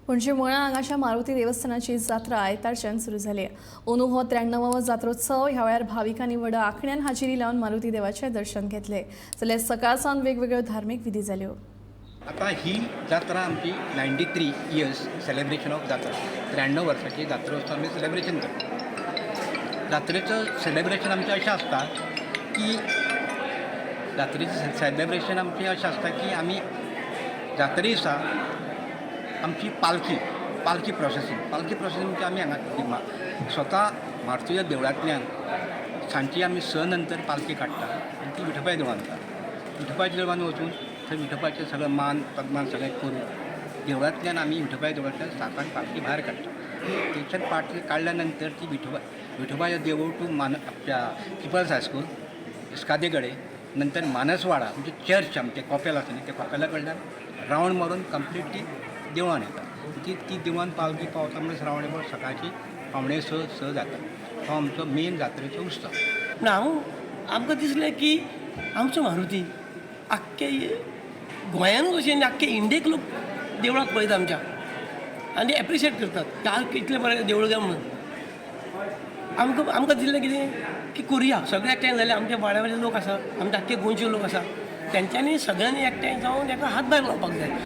पणजी मळा हांगाच्या मारुती देवस्थानाची जात्रा आयतारच्यान सुरू जाली। अंदू हो 93वा जात्रोत्सव। ह्या वेळार भाविकांनी व्हड आंखण्यान हाजिरी लावन मारुती देवाचे दर्शन घेतले। जाल्यार सकाळसावन वेगवेगळ्यो धार्मीक विधी जाल्यो। आता ही जात्रा आमची 93 इयर्स सेलिब्रेशन ऑफ जात्रा 93 वर्साची जात्रोत्सव आमी सेलिब्रेशन करता। जात्रेचं सेलिब्रेशन आमचें अशें आसता की जात्रेचें सेलिब्रेशन आमचें अशें आसता की आमी जात्रे दिसा आमची पालखी प्रोसेसींग म्हणजे आमी हांगा स्वता मारुतीच्या देवळांतल्यान सांजची आमी 6 नंतर पालखी काडटा आनी ती विठोबाच्या देवळान वता। विठोबाच्या देवळान वचून थंय विठोबाचें सगळें मान पद्मान सगळें करून देवळांतल्यान आमी विठोबाच्या देवळांतल्यान 7 पालखी भायर काडटा। थंयच्यान पालखी काडल्या नंतर ती विठोबाच्या देवूळ टू आपल्या पिपल्स हायस्कूल इस्कादे कडेन नंतर मानसवाडा म्हणजे चर्च आमचें कॉपेल आसा न्ही त्या कॉपेला कडल्यान रावंड मारून कंप्लीट ती देवळान येता। ती देवळान पालखी पावता म्हणल्यार श्रावणी सकाळची 5:45 जाता। हो आमचो मेन जात्रेचो उत्सव। आमकां दिसलें की आमचो मारुती आख्खे गोंयांत अशें आख्खे इंडियेक लोक देवळाक पळयता आमच्या आनी एप्रिशिएट करतात आज इतलें बरें देवूळ काय म्हणून। आमकां दिसलें कितें की करुया सगळे एकठांय जाले आमचे वाड्यावयले लोक आसा आमचे आख्खे गोंयचे लोक आसा तेंच्यांनी सगळ्यांनी एकठांय जावन ताका हातभार लावपाक जाय।